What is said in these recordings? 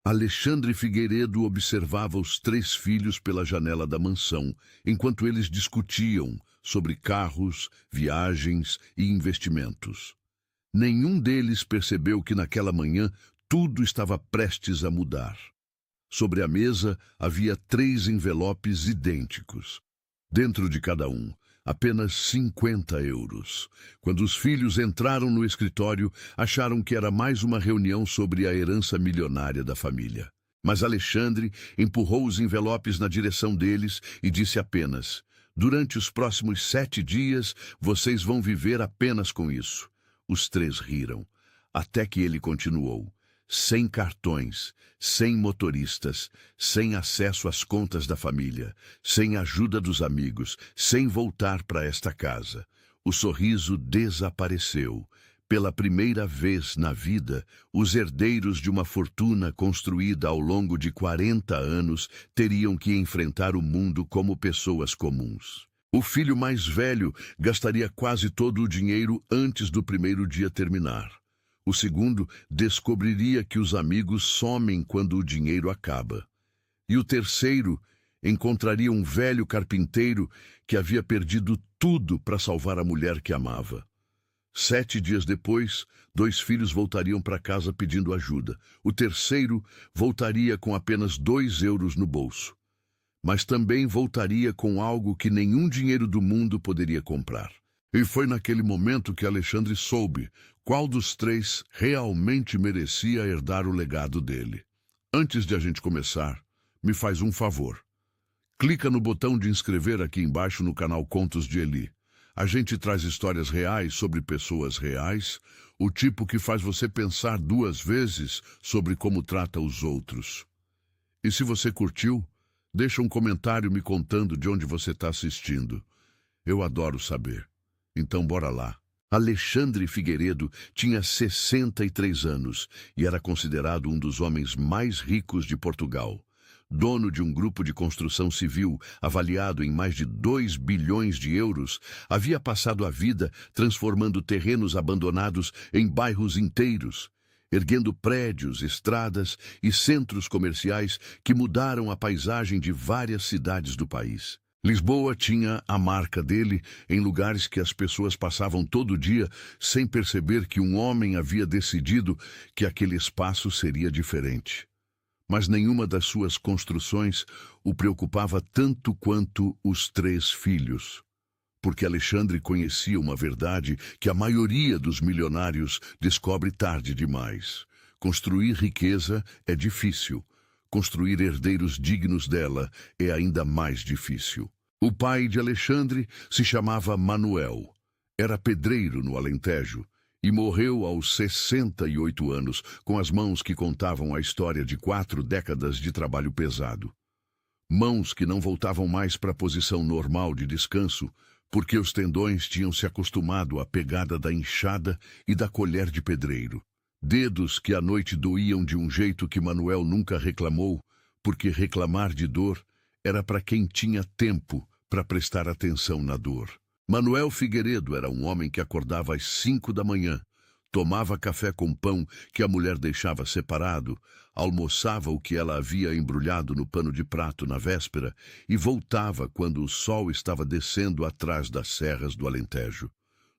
Alexandre Figueiredo observava os três filhos pela janela da mansão, enquanto eles discutiam sobre carros, viagens e investimentos. Nenhum deles percebeu que naquela manhã tudo estava prestes a mudar. Sobre a mesa havia 3 envelopes idênticos. Dentro de cada um, apenas 50 euros. Quando os filhos entraram no escritório, acharam que era mais uma reunião sobre a herança milionária da família. Mas Alexandre empurrou os envelopes na direção deles e disse apenas: "Durante os próximos 7 dias, vocês vão viver apenas com isso." Os 3 riram, até que ele continuou: "Sem cartões, sem motoristas, sem acesso às contas da família, sem ajuda dos amigos, sem voltar para esta casa." O sorriso desapareceu. Pela primeira vez na vida, os herdeiros de uma fortuna construída ao longo de 40 anos teriam que enfrentar o mundo como pessoas comuns. O filho mais velho gastaria quase todo o dinheiro antes do primeiro dia terminar. O segundo descobriria que os amigos somem quando o dinheiro acaba. E o terceiro encontraria um velho carpinteiro que havia perdido tudo para salvar a mulher que amava. 7 dias depois, 2 filhos voltariam para casa pedindo ajuda. O terceiro voltaria com apenas 2 euros no bolso. Mas também voltaria com algo que nenhum dinheiro do mundo poderia comprar. E foi naquele momento que Alexandre soube qual dos 3 realmente merecia herdar o legado dele. Antes de a gente começar, me faz um favor. Clica no botão de inscrever aqui embaixo no canal Contos de Eli. A gente traz histórias reais sobre pessoas reais, o tipo que faz você pensar 2 vezes sobre como trata os outros. E se você curtiu, deixa um comentário me contando de onde você está assistindo. Eu adoro saber. Então bora lá. Alexandre Figueiredo tinha 63 anos e era considerado um dos homens mais ricos de Portugal. Dono de um grupo de construção civil avaliado em mais de 2 bilhões de euros, havia passado a vida transformando terrenos abandonados em bairros inteiros, erguendo prédios, estradas e centros comerciais que mudaram a paisagem de várias cidades do país. Lisboa tinha a marca dele em lugares que as pessoas passavam todo dia sem perceber que um homem havia decidido que aquele espaço seria diferente. Mas nenhuma das suas construções o preocupava tanto quanto os 3 filhos. Porque Alexandre conhecia uma verdade que a maioria dos milionários descobre tarde demais. Construir riqueza é difícil. Construir herdeiros dignos dela é ainda mais difícil. O pai de Alexandre se chamava Manuel. Era pedreiro no Alentejo e morreu aos 68 anos, com as mãos que contavam a história de 4 décadas de trabalho pesado. Mãos que não voltavam mais para a posição normal de descanso, porque os tendões tinham se acostumado à pegada da enxada e da colher de pedreiro. Dedos que à noite doíam de um jeito que Manuel nunca reclamou, porque reclamar de dor era para quem tinha tempo para prestar atenção na dor. Manuel Figueiredo era um homem que acordava às 5 da manhã, tomava café com pão que a mulher deixava separado, almoçava o que ela havia embrulhado no pano de prato na véspera e voltava quando o sol estava descendo atrás das serras do Alentejo.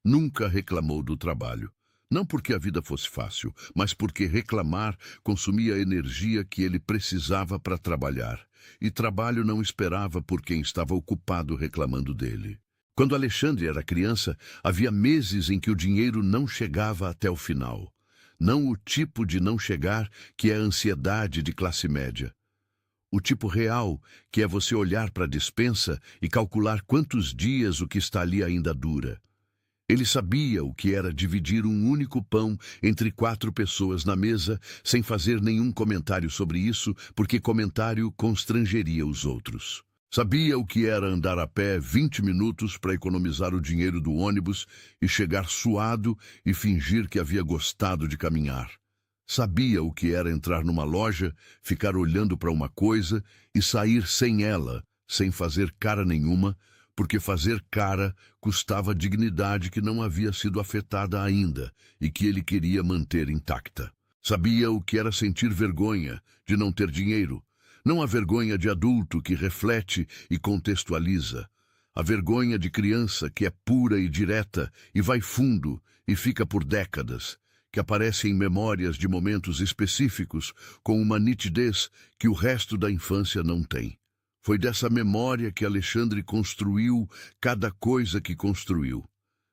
Nunca reclamou do trabalho. Não porque a vida fosse fácil, mas porque reclamar consumia a energia que ele precisava para trabalhar. E trabalho não esperava por quem estava ocupado reclamando dele. Quando Alexandre era criança, havia meses em que o dinheiro não chegava até o final. Não o tipo de não chegar que é a ansiedade de classe média. O tipo real, que é você olhar para a despensa e calcular quantos dias o que está ali ainda dura. Ele sabia o que era dividir um único pão entre 4 pessoas na mesa, sem fazer nenhum comentário sobre isso, porque comentário constrangeria os outros. Sabia o que era andar a pé 20 minutos para economizar o dinheiro do ônibus e chegar suado e fingir que havia gostado de caminhar. Sabia o que era entrar numa loja, ficar olhando para uma coisa e sair sem ela, sem fazer cara nenhuma, porque fazer cara custava dignidade que não havia sido afetada ainda e que ele queria manter intacta. Sabia o que era sentir vergonha de não ter dinheiro. Não a vergonha de adulto que reflete e contextualiza. A vergonha de criança que é pura e direta e vai fundo e fica por décadas, que aparece em memórias de momentos específicos com uma nitidez que o resto da infância não tem. Foi dessa memória que Alexandre construiu cada coisa que construiu.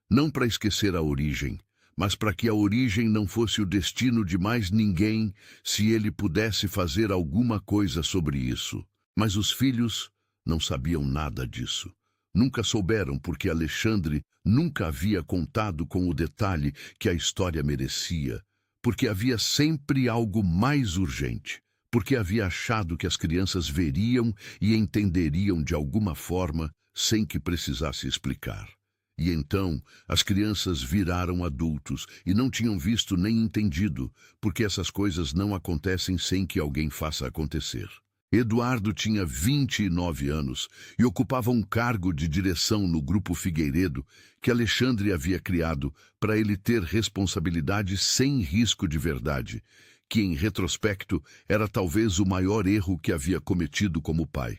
Não para esquecer a origem, mas para que a origem não fosse o destino de mais ninguém se ele pudesse fazer alguma coisa sobre isso. Mas os filhos não sabiam nada disso. Nunca souberam porque Alexandre nunca havia contado com o detalhe que a história merecia, porque havia sempre algo mais urgente, porque havia achado que as crianças veriam e entenderiam de alguma forma sem que precisasse explicar. E então as crianças viraram adultos e não tinham visto nem entendido, porque essas coisas não acontecem sem que alguém faça acontecer. Eduardo tinha 29 anos e ocupava um cargo de direção no Grupo Figueiredo que Alexandre havia criado para ele ter responsabilidade sem risco de verdade, que em retrospecto era talvez o maior erro que havia cometido como pai.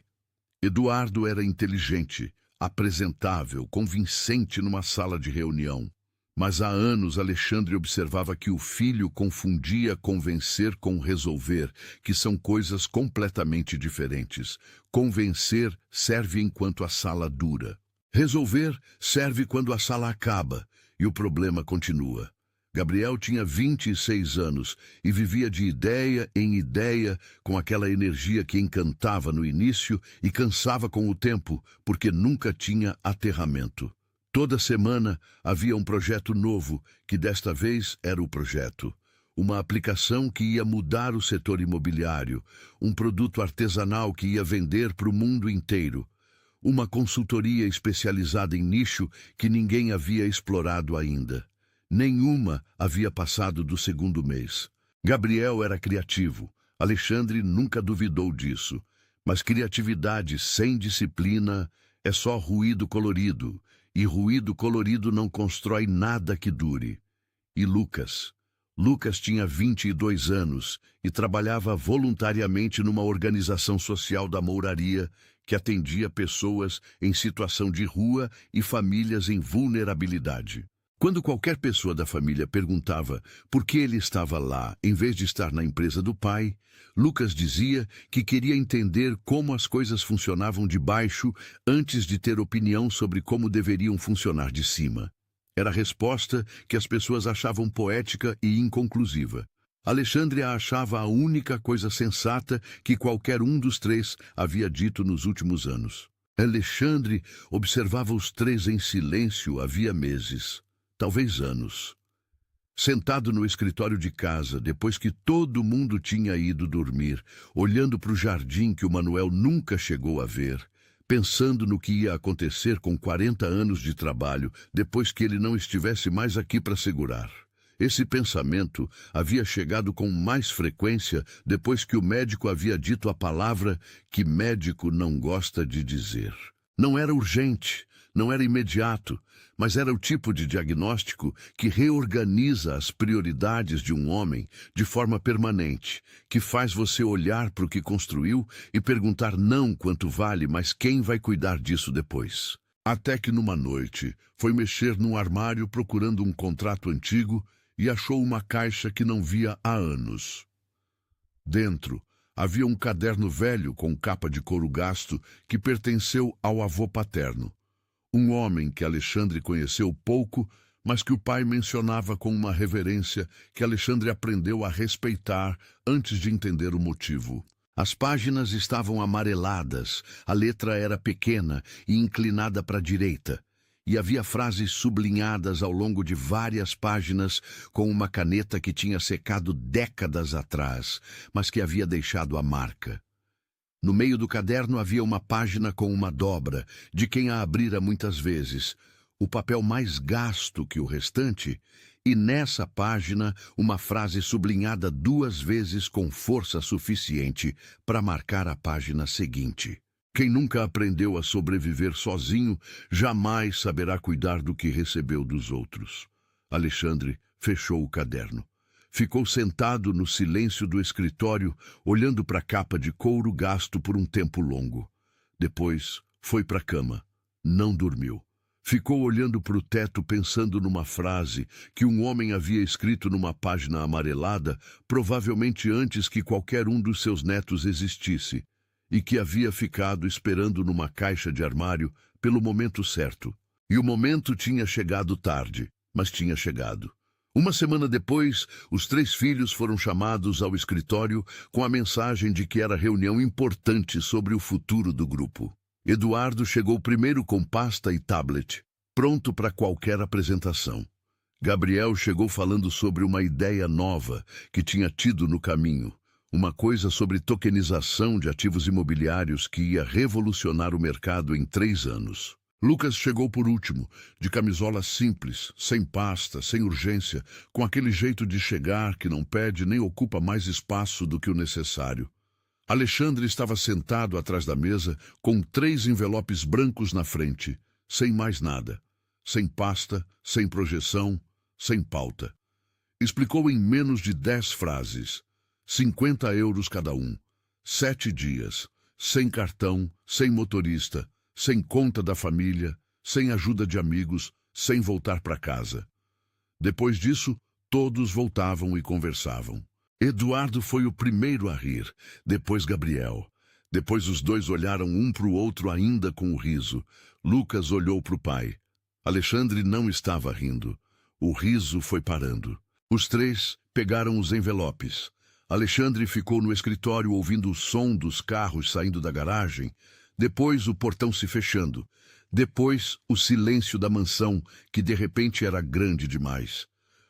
Eduardo era inteligente, apresentável, convincente numa sala de reunião. Mas há anos Alexandre observava que o filho confundia convencer com resolver, que são coisas completamente diferentes. Convencer serve enquanto a sala dura. Resolver serve quando a sala acaba e o problema continua. Gabriel tinha 26 anos e vivia de ideia em ideia com aquela energia que encantava no início e cansava com o tempo, porque nunca tinha aterramento. Toda semana havia um projeto novo, que desta vez era o projeto. Uma aplicação que ia mudar o setor imobiliário, um produto artesanal que ia vender para o mundo inteiro, uma consultoria especializada em nicho que ninguém havia explorado ainda. Nenhuma havia passado do segundo mês. Gabriel era criativo. Alexandre nunca duvidou disso. Mas criatividade sem disciplina é só ruído colorido. E ruído colorido não constrói nada que dure. E Lucas? Lucas tinha 22 anos e trabalhava voluntariamente numa organização social da Mouraria que atendia pessoas em situação de rua e famílias em vulnerabilidade. Quando qualquer pessoa da família perguntava por que ele estava lá em vez de estar na empresa do pai, Lucas dizia que queria entender como as coisas funcionavam de baixo antes de ter opinião sobre como deveriam funcionar de cima. Era a resposta que as pessoas achavam poética e inconclusiva. Alexandre a achava a única coisa sensata que qualquer um dos três havia dito nos últimos anos. Alexandre observava os três em silêncio havia meses, talvez anos. Sentado no escritório de casa, depois que todo mundo tinha ido dormir, olhando para o jardim que o Manuel nunca chegou a ver, pensando no que ia acontecer com 40 anos de trabalho, depois que ele não estivesse mais aqui para segurar. Esse pensamento havia chegado com mais frequência depois que o médico havia dito a palavra que médico não gosta de dizer. Não era urgente, não era imediato, mas era o tipo de diagnóstico que reorganiza as prioridades de um homem de forma permanente, que faz você olhar para o que construiu e perguntar não quanto vale, mas quem vai cuidar disso depois. Até que numa noite foi mexer num armário procurando um contrato antigo e achou uma caixa que não via há anos. Dentro havia um caderno velho com capa de couro gasto que pertenceu ao avô paterno. Um homem que Alexandre conheceu pouco, mas que o pai mencionava com uma reverência que Alexandre aprendeu a respeitar antes de entender o motivo. As páginas estavam amareladas, a letra era pequena e inclinada para a direita, e havia frases sublinhadas ao longo de várias páginas com uma caneta que tinha secado décadas atrás, mas que havia deixado a marca. No meio do caderno havia uma página com uma dobra, de quem a abrira muitas vezes, o papel mais gasto que o restante, e nessa página uma frase sublinhada 2 vezes com força suficiente para marcar a página seguinte. Quem nunca aprendeu a sobreviver sozinho, jamais saberá cuidar do que recebeu dos outros. Alexandre fechou o caderno. Ficou sentado no silêncio do escritório, olhando para a capa de couro gasto por um tempo longo. Depois, foi para a cama. Não dormiu. Ficou olhando para o teto pensando numa frase que um homem havia escrito numa página amarelada, provavelmente antes que qualquer um dos seus netos existisse, e que havia ficado esperando numa caixa de armário pelo momento certo. E o momento tinha chegado tarde, mas tinha chegado. Uma semana depois, os 3 filhos foram chamados ao escritório com a mensagem de que era reunião importante sobre o futuro do grupo. Eduardo chegou primeiro com pasta e tablet, pronto para qualquer apresentação. Gabriel chegou falando sobre uma ideia nova que tinha tido no caminho, uma coisa sobre tokenização de ativos imobiliários que ia revolucionar o mercado em 3 anos. Lucas chegou por último, de camisola simples, sem pasta, sem urgência, com aquele jeito de chegar que não pede nem ocupa mais espaço do que o necessário. Alexandre estava sentado atrás da mesa, com 3 envelopes brancos na frente, sem mais nada. Sem pasta, sem projeção, sem pauta. Explicou em menos de 10 frases. 50 euros cada um. 7 dias. Sem cartão, sem motorista, sem conta da família, sem ajuda de amigos, sem voltar para casa. Depois disso, todos voltavam e conversavam. Eduardo foi o primeiro a rir, depois Gabriel. Depois os 2 olharam um para o outro ainda com o riso. Lucas olhou para o pai. Alexandre não estava rindo. O riso foi parando. Os 3 pegaram os envelopes. Alexandre ficou no escritório ouvindo o som dos carros saindo da garagem, depois o portão se fechando, depois o silêncio da mansão, que de repente era grande demais.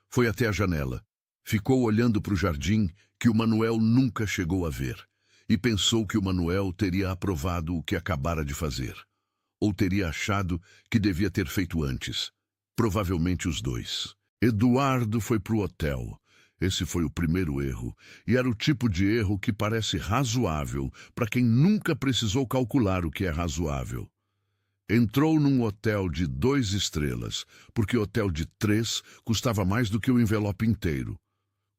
Foi até a janela. Ficou olhando para o jardim que o Manuel nunca chegou a ver, e pensou que o Manuel teria aprovado o que acabara de fazer. Ou teria achado que devia ter feito antes. Provavelmente os 2. Eduardo foi para o hotel. Esse foi o primeiro erro, e era o tipo de erro que parece razoável para quem nunca precisou calcular o que é razoável. Entrou num hotel de 2 estrelas, porque hotel de 3 custava mais do que o envelope inteiro.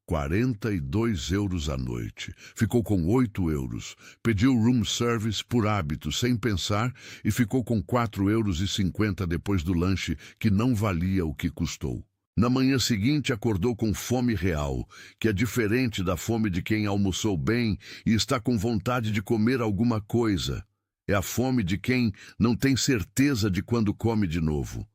42 euros a noite. Ficou com 8 euros. Pediu room service por hábito, sem pensar, e ficou com 4,50 € depois do lanche, que não valia o que custou. Na manhã seguinte acordou com fome real, que é diferente da fome de quem almoçou bem e está com vontade de comer alguma coisa. É a fome de quem não tem certeza de quando come de novo.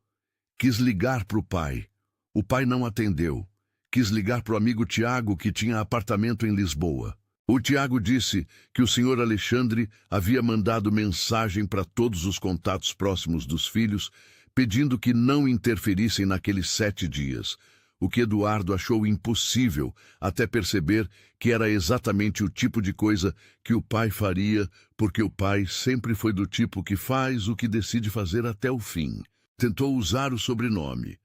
Quis ligar para o pai. O pai não atendeu. Quis ligar para o amigo Tiago, que tinha apartamento em Lisboa. O Tiago disse que o senhor Alexandre havia mandado mensagem para todos os contatos próximos dos filhos, pedindo que não interferissem naqueles 7 dias, o que Eduardo achou impossível, até perceber que era exatamente o tipo de coisa que o pai faria, porque o pai sempre foi do tipo que faz o que decide fazer até o fim. Tentou usar o sobrenome.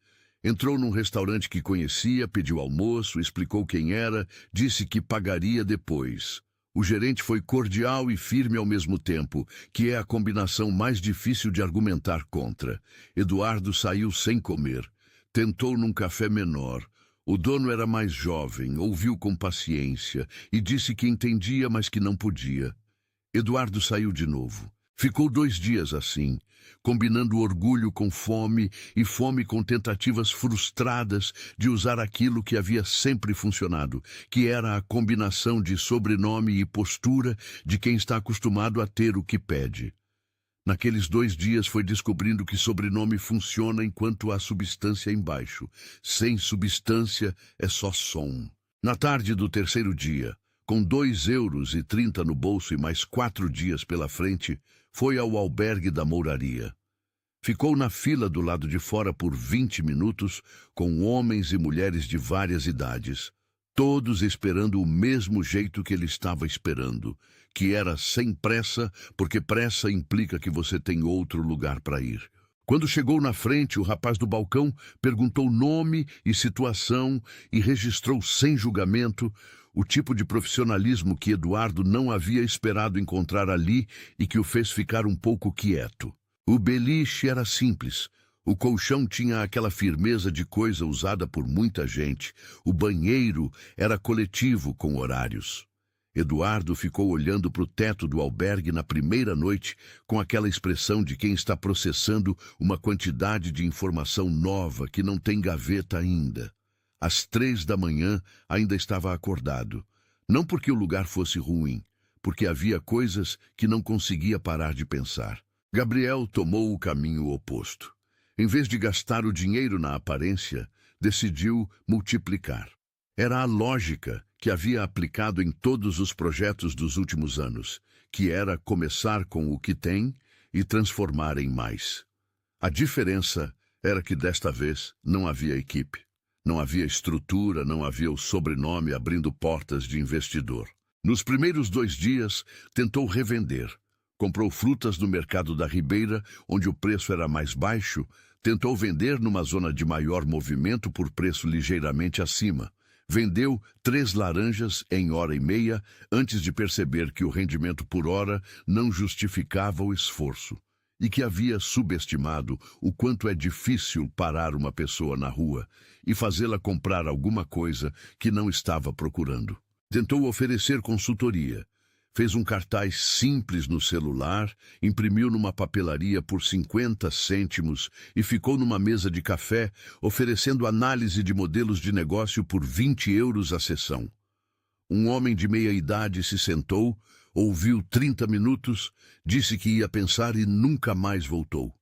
Entrou num restaurante que conhecia, pediu almoço, explicou quem era, disse que pagaria depois. O gerente foi cordial e firme ao mesmo tempo, que é a combinação mais difícil de argumentar contra. Eduardo saiu sem comer. Tentou num café menor. O dono era mais jovem, ouviu com paciência e disse que entendia, mas que não podia. Eduardo saiu de novo. Ficou 2 dias assim, combinando orgulho com fome e fome com tentativas frustradas de usar aquilo que havia sempre funcionado, que era a combinação de sobrenome e postura de quem está acostumado a ter o que pede. Naqueles 2 dias foi descobrindo que sobrenome funciona enquanto há substância embaixo. Sem substância é só som. Na tarde do 3º dia, com 2,30 € no bolso e mais 4 dias pela frente, foi ao albergue da Mouraria. Ficou na fila do lado de fora por 20 minutos, com homens e mulheres de várias idades, todos esperando o mesmo jeito que ele estava esperando, que era sem pressa, porque pressa implica que você tem outro lugar para ir. Quando chegou na frente, o rapaz do balcão perguntou nome e situação e registrou sem julgamento o tipo de profissionalismo que Eduardo não havia esperado encontrar ali e que o fez ficar um pouco quieto. O beliche era simples. O colchão tinha aquela firmeza de coisa usada por muita gente. O banheiro era coletivo com horários. Eduardo ficou olhando para o teto do albergue na primeira noite com aquela expressão de quem está processando uma quantidade de informação nova que não tem gaveta ainda. Às 3 da manhã ainda estava acordado. Não porque o lugar fosse ruim, porque havia coisas que não conseguia parar de pensar. Gabriel tomou o caminho oposto. Em vez de gastar o dinheiro na aparência, decidiu multiplicar. Era a lógica que havia aplicado em todos os projetos dos últimos anos, que era começar com o que tem e transformar em mais. A diferença era que desta vez não havia equipe, não havia estrutura, não havia o sobrenome abrindo portas de investidor. Nos primeiros 2 dias, tentou revender. Comprou frutas no mercado da Ribeira, onde o preço era mais baixo, tentou vender numa zona de maior movimento por preço ligeiramente acima. Vendeu 3 laranjas em 1h30 antes de perceber que o rendimento por hora não justificava o esforço e que havia subestimado o quanto é difícil parar uma pessoa na rua e fazê-la comprar alguma coisa que não estava procurando. Tentou oferecer consultoria. Fez um cartaz simples no celular, imprimiu numa papelaria por 50 cêntimos e ficou numa mesa de café oferecendo análise de modelos de negócio por 20 euros a sessão. Um homem de meia idade se sentou, ouviu 30 minutos, disse que ia pensar e nunca mais voltou.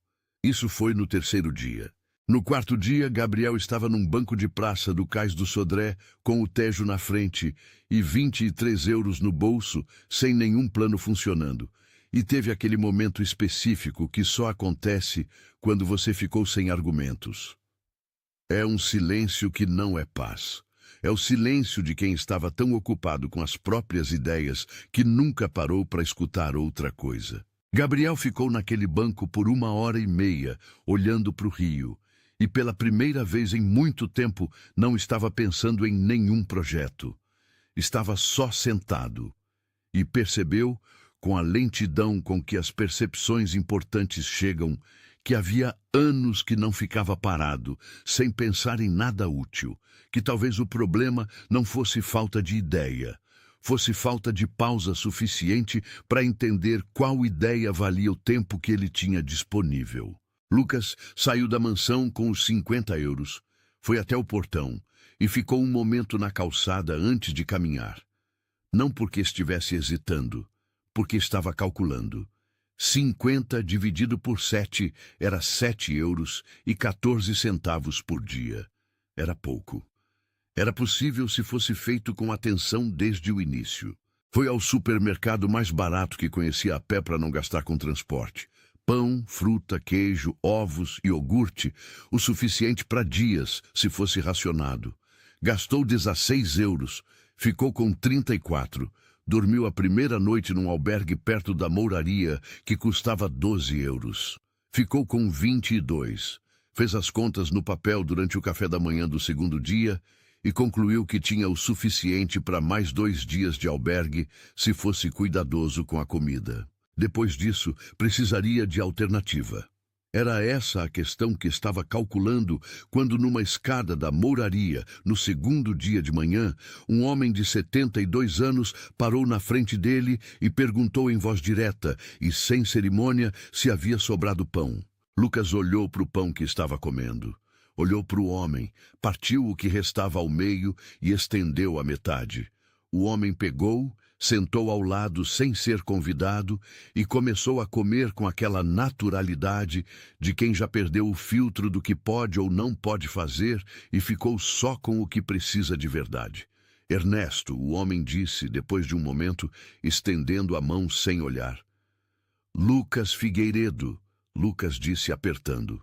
Isso foi no 3º dia. No 4º dia, Gabriel estava num banco de praça do Cais do Sodré, com o Tejo na frente e 23 euros no bolso, sem nenhum plano funcionando. E teve aquele momento específico que só acontece quando você ficou sem argumentos. É um silêncio que não é paz. É o silêncio de quem estava tão ocupado com as próprias ideias que nunca parou para escutar outra coisa. Gabriel ficou naquele banco por 1h30, olhando para o rio. E pela primeira vez em muito tempo não estava pensando em nenhum projeto. Estava só sentado. E percebeu, com a lentidão com que as percepções importantes chegam, que havia anos que não ficava parado, sem pensar em nada útil, que talvez o problema não fosse falta de ideia, fosse falta de pausa suficiente para entender qual ideia valia o tempo que ele tinha disponível. Lucas saiu da mansão com os 50 euros, foi até o portão e ficou um momento na calçada antes de caminhar. Não porque estivesse hesitando, porque estava calculando. 50 dividido por 7 era 7 euros e 14 centavos por dia. Era pouco. Era possível se fosse feito com atenção desde o início. Foi ao supermercado mais barato que conhecia a pé para não gastar com transporte. Pão, fruta, queijo, ovos e iogurte, o suficiente para dias, se fosse racionado. Gastou 16 euros, ficou com 34. Dormiu a primeira noite num albergue perto da Mouraria, que custava 12 euros. Ficou com 22. Fez as contas no papel durante o café da manhã do 2º dia e concluiu que tinha o suficiente para mais 2 dias de albergue se fosse cuidadoso com a comida. Depois disso, precisaria de alternativa. Era essa a questão que estava calculando quando, numa escada da Mouraria, no 2º dia de manhã, um homem de 72 anos parou na frente dele e perguntou em voz direta e sem cerimônia se havia sobrado pão. Lucas olhou para o pão que estava comendo. Olhou para o homem, partiu o que restava ao meio e estendeu a metade. O homem pegou, sentou ao lado sem ser convidado e começou a comer com aquela naturalidade de quem já perdeu o filtro do que pode ou não pode fazer e ficou só com o que precisa de verdade. Ernesto, o homem disse, depois de um momento, estendendo a mão sem olhar. Lucas Figueiredo, Lucas disse apertando.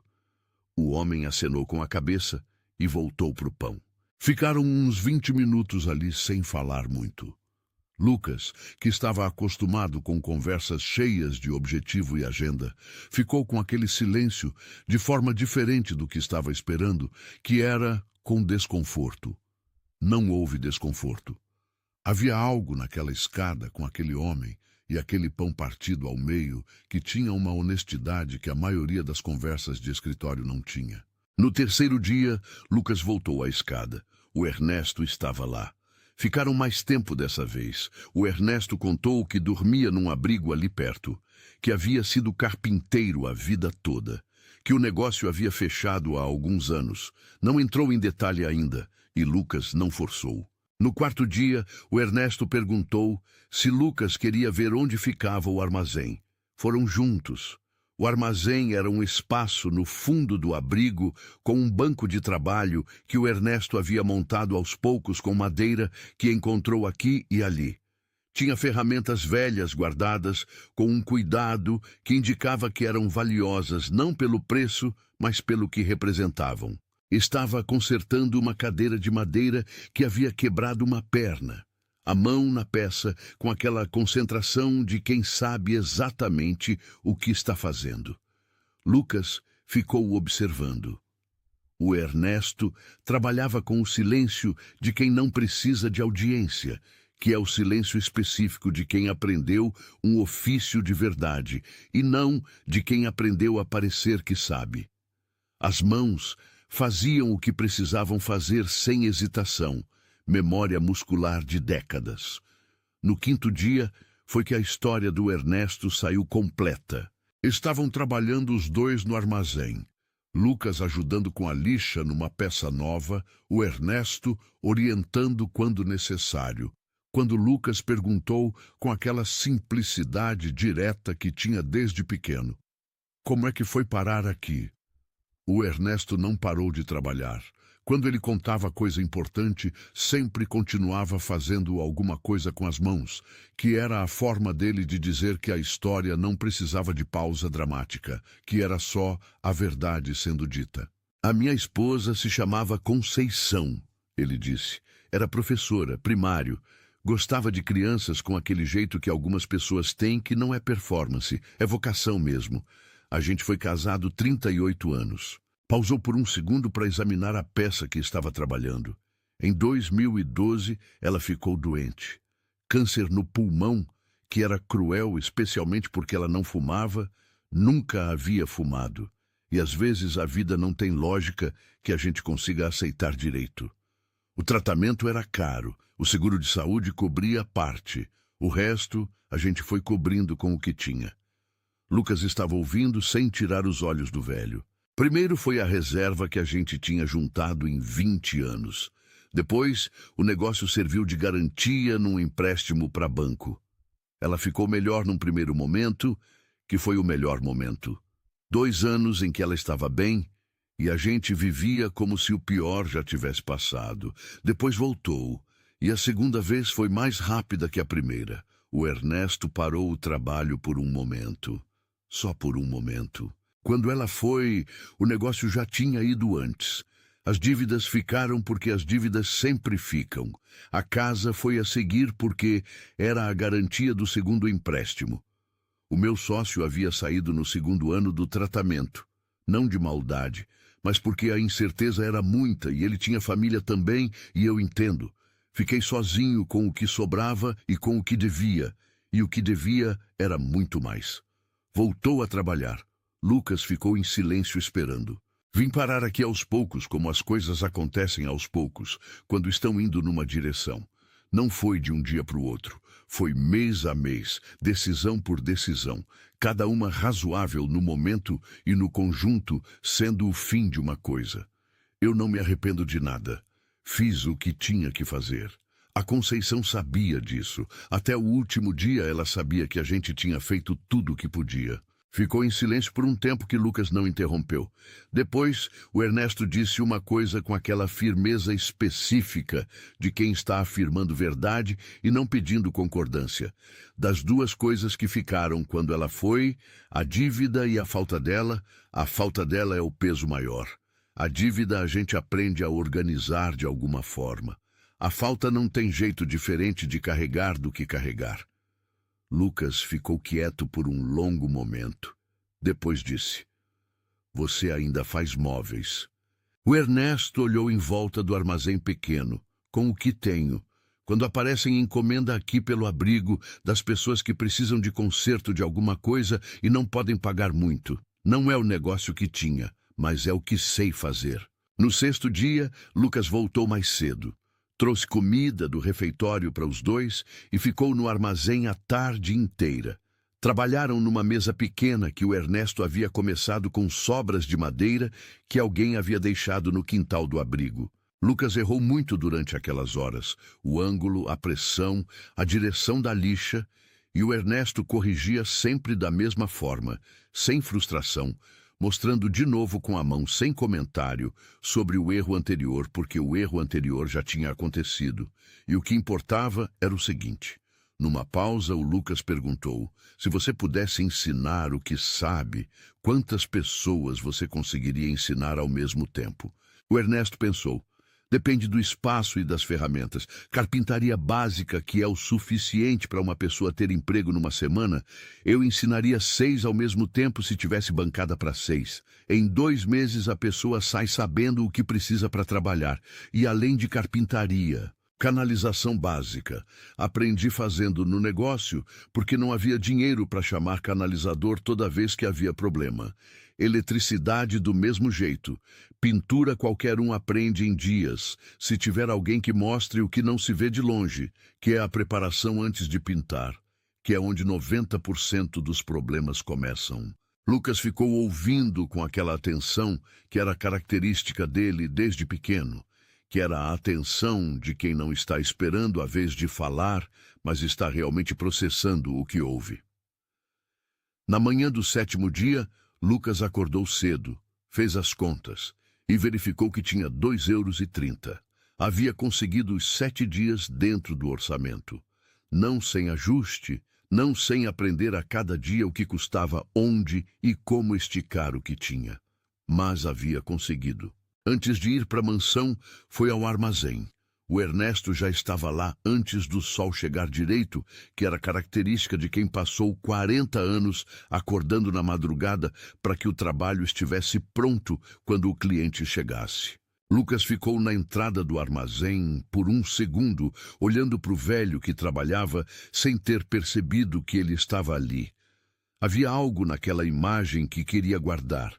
O homem acenou com a cabeça e voltou para o pão. Ficaram uns 20 minutos ali sem falar muito. Lucas, que estava acostumado com conversas cheias de objetivo e agenda, ficou com aquele silêncio de forma diferente do que estava esperando, que era com desconforto. Não houve desconforto. Havia algo naquela escada com aquele homem e aquele pão partido ao meio que tinha uma honestidade que a maioria das conversas de escritório não tinha. No terceiro dia, Lucas voltou à escada. O Ernesto estava lá. Ficaram mais tempo dessa vez. O Ernesto contou que dormia num abrigo ali perto, que havia sido carpinteiro a vida toda, que o negócio havia fechado há alguns anos. Não entrou em detalhe ainda, e Lucas não forçou. No quarto dia, o Ernesto perguntou se Lucas queria ver onde ficava o armazém. Foram juntos. O armazém era um espaço no fundo do abrigo com um banco de trabalho que o Ernesto havia montado aos poucos com madeira que encontrou aqui e ali. Tinha ferramentas velhas guardadas com um cuidado que indicava que eram valiosas não pelo preço, mas pelo que representavam. Estava consertando uma cadeira de madeira que havia quebrado uma perna. A mão na peça, com aquela concentração de quem sabe exatamente o que está fazendo. Lucas ficou observando. O Ernesto trabalhava com o silêncio de quem não precisa de audiência, que é o silêncio específico de quem aprendeu um ofício de verdade, e não de quem aprendeu a parecer que sabe. As mãos faziam o que precisavam fazer sem hesitação, memória muscular de décadas. No quinto dia, foi que a história do Ernesto saiu completa. Estavam trabalhando os dois no armazém. Lucas ajudando com a lixa numa peça nova, o Ernesto orientando quando necessário. Quando Lucas perguntou com aquela simplicidade direta que tinha desde pequeno: "Como é que foi parar aqui?" O Ernesto não parou de trabalhar. Quando ele contava coisa importante, sempre continuava fazendo alguma coisa com as mãos, que era a forma dele de dizer que a história não precisava de pausa dramática, que era só a verdade sendo dita. "A minha esposa se chamava Conceição", ele disse. Era professora, primário. Gostava de crianças com aquele jeito que algumas pessoas têm, que não é performance, é vocação mesmo. A gente foi casado 38 anos. Pausou por um segundo para examinar a peça que estava trabalhando. Em 2012, ela ficou doente. Câncer no pulmão, que era cruel, especialmente porque ela não fumava, nunca havia fumado. E às vezes a vida não tem lógica que a gente consiga aceitar direito. O tratamento era caro, o seguro de saúde cobria parte. O resto, a gente foi cobrindo com o que tinha. Lucas estava ouvindo sem tirar os olhos do velho. Primeiro foi a reserva que a gente tinha juntado em 20 anos. Depois, o negócio serviu de garantia num empréstimo para banco. Ela ficou melhor num primeiro momento, que foi o melhor momento. 2 anos em que ela estava bem, e a gente vivia como se o pior já tivesse passado. Depois voltou, e a segunda vez foi mais rápida que a primeira. O Ernesto parou o trabalho por um momento. Só por um momento. Quando ela foi, o negócio já tinha ido antes. As dívidas ficaram porque as dívidas sempre ficam. A casa foi a seguir porque era a garantia do segundo empréstimo. O meu sócio havia saído no segundo ano do tratamento. Não de maldade, mas porque a incerteza era muita e ele tinha família também, e eu entendo. Fiquei sozinho com o que sobrava e com o que devia, e o que devia era muito mais. Voltou a trabalhar. Lucas ficou em silêncio esperando. Vim parar aqui aos poucos, como as coisas acontecem aos poucos, quando estão indo numa direção. Não foi de um dia para o outro. Foi mês a mês, decisão por decisão, cada uma razoável no momento e no conjunto, sendo o fim de uma coisa. Eu não me arrependo de nada. Fiz o que tinha que fazer. A Conceição sabia disso. Até o último dia ela sabia que a gente tinha feito tudo o que podia. Ficou em silêncio por um tempo que Lucas não interrompeu. Depois, o Ernesto disse uma coisa com aquela firmeza específica de quem está afirmando verdade e não pedindo concordância. Das duas coisas que ficaram quando ela foi, a dívida e a falta dela é o peso maior. A dívida a gente aprende a organizar de alguma forma. A falta não tem jeito diferente de carregar do que carregar. Lucas ficou quieto por um longo momento. Depois disse: "Você ainda faz móveis." O Ernesto olhou em volta do armazém pequeno. "Com o que tenho?" Quando aparecem encomenda aqui pelo abrigo das pessoas que precisam de conserto de alguma coisa e não podem pagar muito. Não é o negócio que tinha, mas é o que sei fazer. No sexto dia, Lucas voltou mais cedo. Trouxe comida do refeitório para os dois e ficou no armazém a tarde inteira. Trabalharam numa mesa pequena que o Ernesto havia começado com sobras de madeira que alguém havia deixado no quintal do abrigo. Lucas errou muito durante aquelas horas. O ângulo, a pressão, a direção da lixa, e o Ernesto corrigia sempre da mesma forma, sem frustração, mostrando de novo com a mão, sem comentário, sobre o erro anterior, porque o erro anterior já tinha acontecido. E o que importava era o seguinte. Numa pausa, o Lucas perguntou: se você pudesse ensinar o que sabe, quantas pessoas você conseguiria ensinar ao mesmo tempo? O Ernesto pensou: depende do espaço e das ferramentas. Carpintaria básica, que é o suficiente para uma pessoa ter emprego numa semana, eu ensinaria 6 ao mesmo tempo se tivesse bancada para 6. Em 2 meses a pessoa sai sabendo o que precisa para trabalhar. E além de carpintaria, canalização básica. Aprendi fazendo no negócio porque não havia dinheiro para chamar canalizador toda vez que havia problema. Eletricidade do mesmo jeito. Pintura qualquer um aprende em dias, se tiver alguém que mostre o que não se vê de longe, que é a preparação antes de pintar, que é onde 90% dos problemas começam. Lucas ficou ouvindo com aquela atenção que era característica dele desde pequeno, que era a atenção de quem não está esperando a vez de falar, mas está realmente processando o que ouve. Na manhã do 7º dia, Lucas acordou cedo, fez as contas e verificou que tinha 2,30 euros. Havia conseguido os 7 dias dentro do orçamento. Não sem ajuste, não sem aprender a cada dia o que custava, onde e como esticar o que tinha. Mas havia conseguido. Antes de ir para a mansão, foi ao armazém. O Ernesto já estava lá antes do sol chegar direito, que era característica de quem passou 40 anos acordando na madrugada para que o trabalho estivesse pronto quando o cliente chegasse. Lucas ficou na entrada do armazém por um segundo, olhando para o velho que trabalhava sem ter percebido que ele estava ali. Havia algo naquela imagem que queria guardar,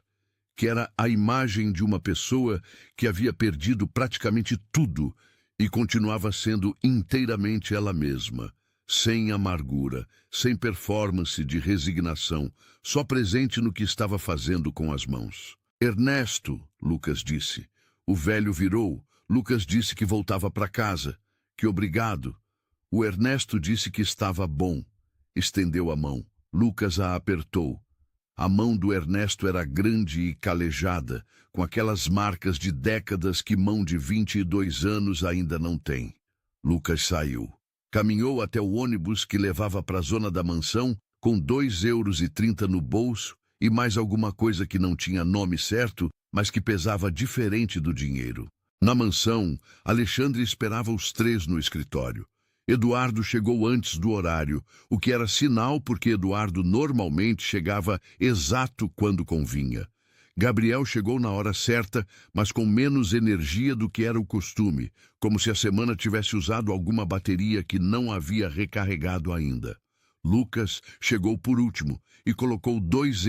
que era a imagem de uma pessoa que havia perdido praticamente tudo e continuava sendo inteiramente ela mesma, sem amargura, sem performance de resignação, só presente no que estava fazendo com as mãos. Ernesto, Lucas disse. O velho virou. Lucas disse que voltava para casa, que obrigado. O Ernesto disse que estava bom. Estendeu a mão. Lucas a apertou. A mão do Ernesto era grande e calejada, com aquelas marcas de décadas que mão de 22 anos ainda não tem. Lucas saiu. Caminhou até o ônibus que levava para a zona da mansão, com 2,30 euros no bolso e mais alguma coisa que não tinha nome certo, mas que pesava diferente do dinheiro. Na mansão, Alexandre esperava os 3 no escritório. Eduardo chegou antes do horário, o que era sinal porque Eduardo normalmente chegava exato quando convinha. Gabriel chegou na hora certa, mas com menos energia do que era o costume, como se a semana tivesse usado alguma bateria que não havia recarregado ainda. Lucas chegou por último e colocou 2,30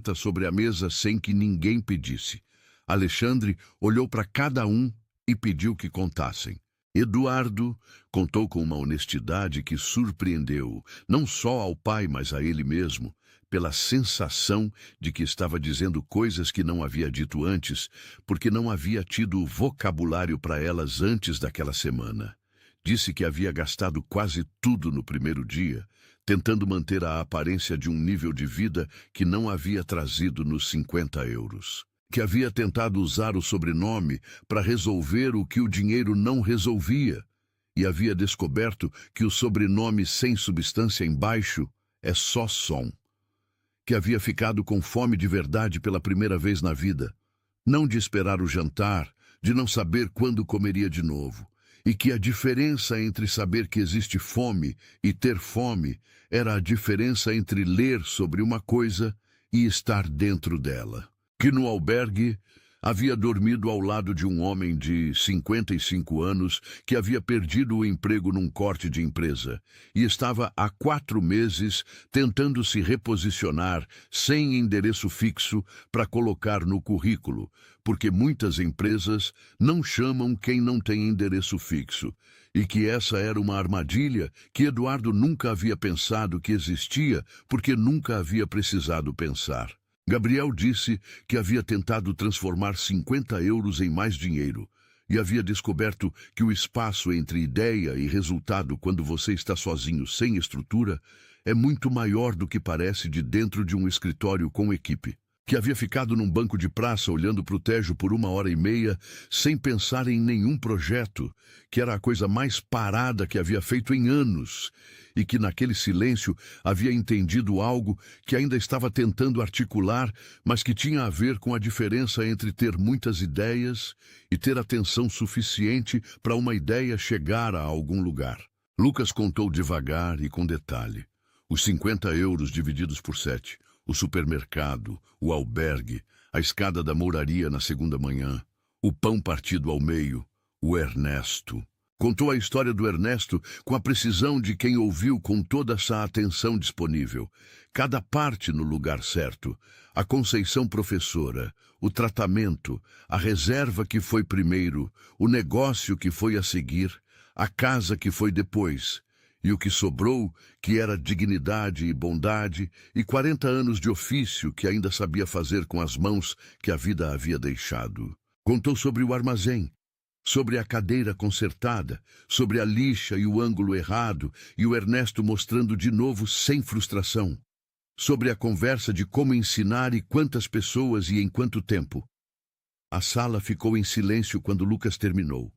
euros sobre a mesa sem que ninguém pedisse. Alexandre olhou para cada um e pediu que contassem. Eduardo contou com uma honestidade que surpreendeu, não só ao pai, mas a ele mesmo, pela sensação de que estava dizendo coisas que não havia dito antes, porque não havia tido vocabulário para elas antes daquela semana. Disse que havia gastado quase tudo no primeiro dia, tentando manter a aparência de um nível de vida que não havia trazido nos 50 euros. Que havia tentado usar o sobrenome para resolver o que o dinheiro não resolvia, e havia descoberto que o sobrenome sem substância embaixo é só som. Que havia ficado com fome de verdade pela primeira vez na vida, não de esperar o jantar, de não saber quando comeria de novo, e que a diferença entre saber que existe fome e ter fome era a diferença entre ler sobre uma coisa e estar dentro dela. Que no albergue Havia dormido ao lado de um homem de 55 anos que havia perdido o emprego num corte de empresa e estava há 4 meses tentando se reposicionar sem endereço fixo para colocar no currículo, porque muitas empresas não chamam quem não tem endereço fixo, e que essa era uma armadilha que Eduardo nunca havia pensado que existia porque nunca havia precisado pensar. Gabriel disse que havia tentado transformar 50 euros em mais dinheiro e havia descoberto que o espaço entre ideia e resultado quando você está sozinho sem estrutura é muito maior do que parece de dentro de um escritório com equipe. Que havia ficado num banco de praça olhando para o Tejo por 1 hora e meia, sem pensar em nenhum projeto, que era a coisa mais parada que havia feito em anos, e que naquele silêncio havia entendido algo que ainda estava tentando articular, mas que tinha a ver com a diferença entre ter muitas ideias e ter atenção suficiente para uma ideia chegar a algum lugar. Lucas contou devagar e com detalhe. Os 50 euros divididos por 7. O supermercado, o albergue, a escada da mouraria na segunda manhã, o pão partido ao meio, o Ernesto. Contou a história do Ernesto com a precisão de quem ouviu com toda essa atenção disponível. Cada parte no lugar certo. A Conceição professora, o tratamento, a reserva que foi primeiro, o negócio que foi a seguir, a casa que foi depois. E o que sobrou, que era dignidade e bondade, e 40 anos de ofício que ainda sabia fazer com as mãos que a vida havia deixado. Contou sobre o armazém, sobre a cadeira consertada, sobre a lixa e o ângulo errado, e o Ernesto mostrando de novo sem frustração. Sobre a conversa de como ensinar e quantas pessoas e em quanto tempo. A sala ficou em silêncio quando Lucas terminou.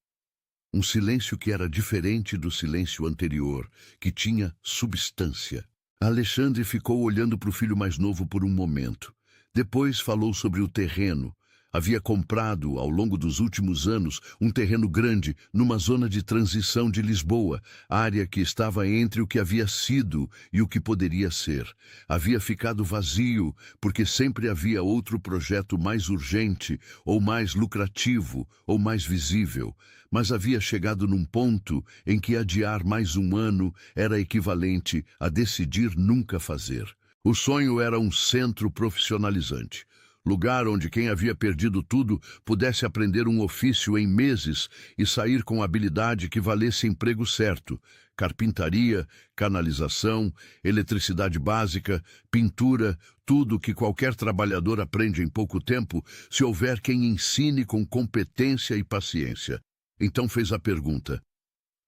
Um silêncio que era diferente do silêncio anterior, que tinha substância. Alexandre ficou olhando para o filho mais novo por um momento. Depois falou sobre o terreno. Havia comprado, ao longo dos últimos anos, um terreno grande numa zona de transição de Lisboa, área que estava entre o que havia sido e o que poderia ser. Havia ficado vazio, porque sempre havia outro projeto mais urgente, ou mais lucrativo, ou mais visível. Mas havia chegado num ponto em que adiar mais um ano era equivalente a decidir nunca fazer. O sonho era um centro profissionalizante. Lugar onde quem havia perdido tudo pudesse aprender um ofício em meses e sair com habilidade que valesse emprego certo. Carpintaria, canalização, eletricidade básica, pintura, tudo que qualquer trabalhador aprende em pouco tempo, se houver quem ensine com competência e paciência. Então fez a pergunta: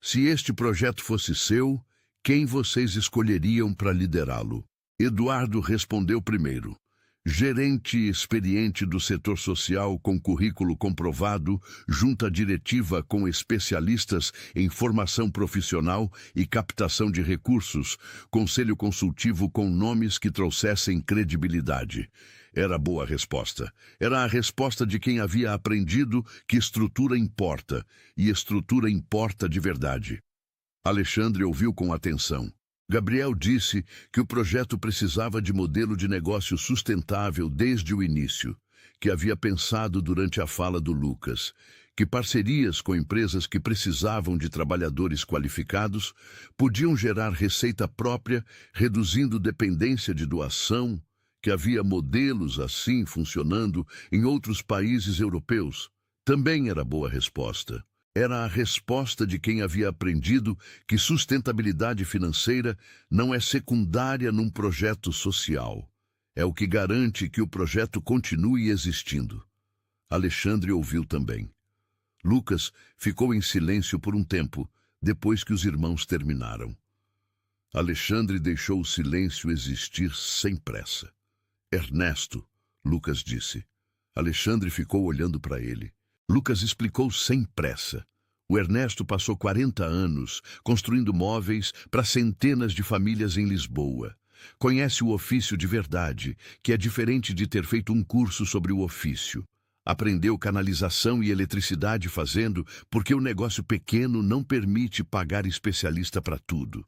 se este projeto fosse seu, quem vocês escolheriam para liderá-lo? Eduardo respondeu primeiro. Gerente experiente do setor social com currículo comprovado, junta diretiva com especialistas em formação profissional e captação de recursos, conselho consultivo com nomes que trouxessem credibilidade. Era boa resposta. Era a resposta de quem havia aprendido que estrutura importa, e estrutura importa de verdade. Alexandre ouviu com atenção. Gabriel disse que o projeto precisava de modelo de negócio sustentável desde o início, que havia pensado durante a fala do Lucas, que parcerias com empresas que precisavam de trabalhadores qualificados podiam gerar receita própria, reduzindo dependência de doação, que havia modelos assim funcionando em outros países europeus. Também era boa resposta. Era a resposta de quem havia aprendido que sustentabilidade financeira não é secundária num projeto social. É o que garante que o projeto continue existindo. Alexandre ouviu também. Lucas ficou em silêncio por um tempo, depois que os irmãos terminaram. Alexandre deixou o silêncio existir sem pressa. Ernesto, Lucas disse. Alexandre ficou olhando para ele. Lucas explicou sem pressa. O Ernesto passou 40 anos construindo móveis para centenas de famílias em Lisboa. Conhece o ofício de verdade, que é diferente de ter feito um curso sobre o ofício. Aprendeu canalização e eletricidade fazendo, porque o negócio pequeno não permite pagar especialista para tudo.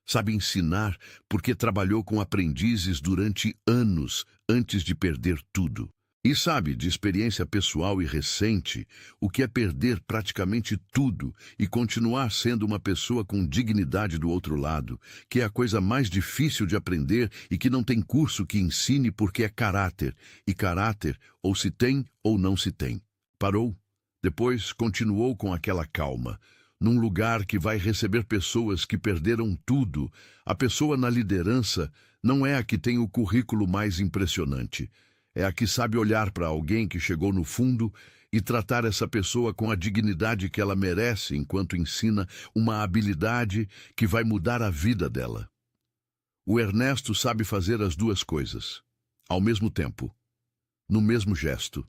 Sabe ensinar porque trabalhou com aprendizes durante anos antes de perder tudo. E sabe, de experiência pessoal e recente, o que é perder praticamente tudo e continuar sendo uma pessoa com dignidade do outro lado, que é a coisa mais difícil de aprender e que não tem curso que ensine porque é caráter, e caráter ou se tem ou não se tem. Parou. Depois continuou com aquela calma. Num lugar que vai receber pessoas que perderam tudo, a pessoa na liderança não é a que tem o currículo mais impressionante. É a que sabe olhar para alguém que chegou no fundo e tratar essa pessoa com a dignidade que ela merece enquanto ensina uma habilidade que vai mudar a vida dela. O Ernesto sabe fazer as duas coisas, ao mesmo tempo, no mesmo gesto.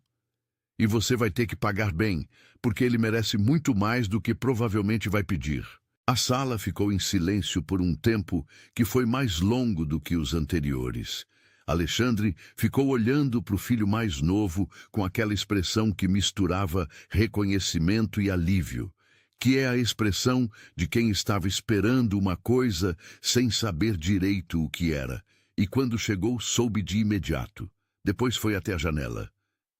E você vai ter que pagar bem, porque ele merece muito mais do que provavelmente vai pedir. A sala ficou em silêncio por um tempo que foi mais longo do que os anteriores. Alexandre ficou olhando para o filho mais novo com aquela expressão que misturava reconhecimento e alívio, que é a expressão de quem estava esperando uma coisa sem saber direito o que era, e quando chegou soube de imediato. Depois foi até a janela.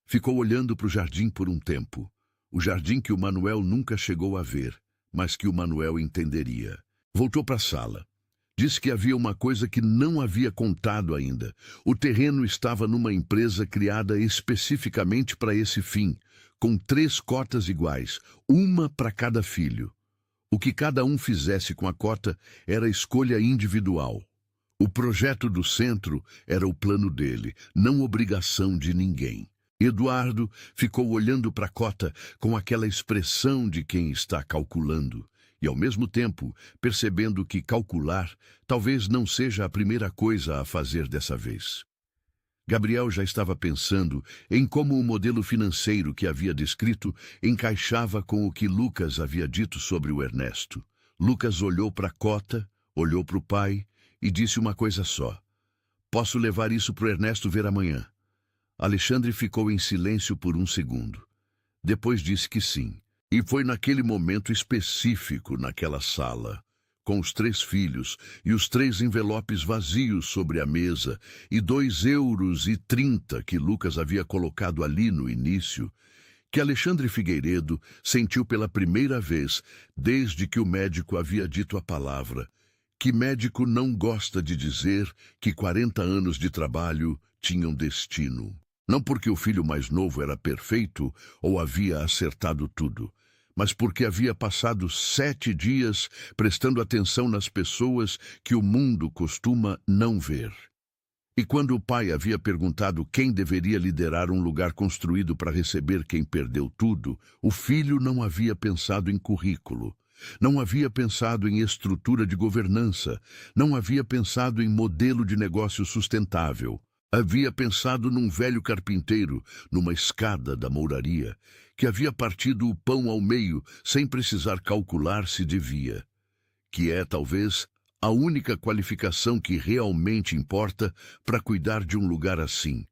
Ficou olhando para o jardim por um tempo, o jardim que o Manuel nunca chegou a ver, mas que o Manuel entenderia. Voltou para a sala. Disse que havia uma coisa que não havia contado ainda. O terreno estava numa empresa criada especificamente para esse fim, com 3 cotas iguais, uma para cada filho. O que cada um fizesse com a cota era escolha individual. O projeto do centro era o plano dele, não obrigação de ninguém. Eduardo ficou olhando para a cota com aquela expressão de quem está calculando. E, ao mesmo tempo, percebendo que calcular talvez não seja a primeira coisa a fazer dessa vez. Gabriel já estava pensando em como o modelo financeiro que havia descrito encaixava com o que Lucas havia dito sobre o Ernesto. Lucas olhou para a cota, olhou para o pai e disse uma coisa só: "Posso levar isso para o Ernesto ver amanhã?" Alexandre ficou em silêncio por um segundo. Depois disse que sim. E foi naquele momento específico, naquela sala, com os 3 filhos e os 3 envelopes vazios sobre a mesa e 2,30 € que Lucas havia colocado ali no início, que Alexandre Figueiredo sentiu pela primeira vez desde que o médico havia dito a palavra, que médico não gosta de dizer que 40 anos de trabalho tinham destino. Não porque o filho mais novo era perfeito ou havia acertado tudo, mas porque havia passado 7 dias prestando atenção nas pessoas que o mundo costuma não ver. E quando o pai havia perguntado quem deveria liderar um lugar construído para receber quem perdeu tudo, o filho não havia pensado em currículo, não havia pensado em estrutura de governança, não havia pensado em modelo de negócio sustentável. Havia pensado num velho carpinteiro, numa escada da mouraria, que havia partido o pão ao meio sem precisar calcular se devia, que é, talvez, a única qualificação que realmente importa para cuidar de um lugar assim.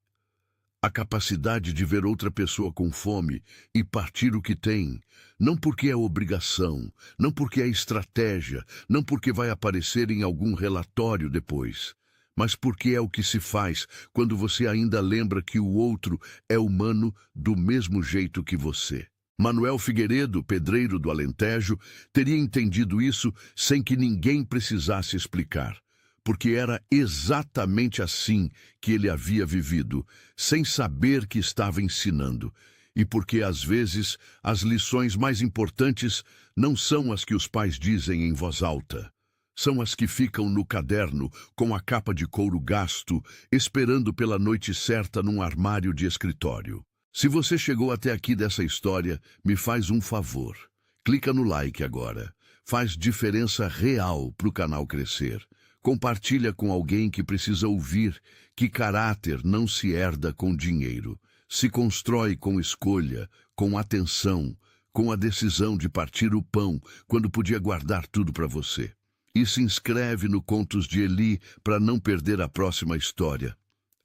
A capacidade de ver outra pessoa com fome e partir o que tem, não porque é obrigação, não porque é estratégia, não porque vai aparecer em algum relatório depois, mas porque é o que se faz quando você ainda lembra que o outro é humano do mesmo jeito que você. Manuel Figueiredo, pedreiro do Alentejo, teria entendido isso sem que ninguém precisasse explicar, porque era exatamente assim que ele havia vivido, sem saber que estava ensinando, e porque às vezes as lições mais importantes não são as que os pais dizem em voz alta. São as que ficam no caderno, com a capa de couro gasto, esperando pela noite certa num armário de escritório. Se você chegou até aqui dessa história, me faz um favor. Clica no like agora. Faz diferença real para o canal crescer. Compartilha com alguém que precisa ouvir que caráter não se herda com dinheiro. Se constrói com escolha, com atenção, com a decisão de partir o pão quando podia guardar tudo para você. E se inscreve no Contos de Eli para não perder a próxima história.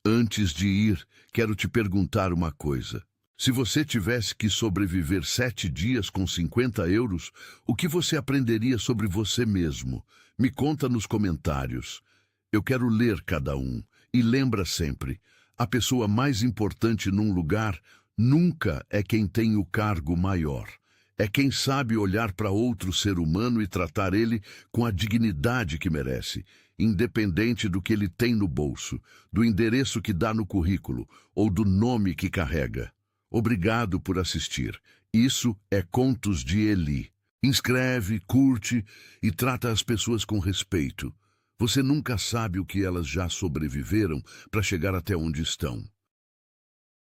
Antes de ir, quero te perguntar uma coisa. Se você tivesse que sobreviver 7 dias com 50 €, o que você aprenderia sobre você mesmo? Me conta nos comentários. Eu quero ler cada um. E lembra sempre, A pessoa mais importante num lugar nunca é quem tem o cargo maior. É quem sabe olhar para outro ser humano e tratar ele com a dignidade que merece, independente do que ele tem no bolso, do endereço que dá no currículo ou do nome que carrega. Obrigado por assistir. Isso é Contos de Eli. Inscreve, curte e trata as pessoas com respeito. Você nunca sabe o que elas já sobreviveram para chegar até onde estão.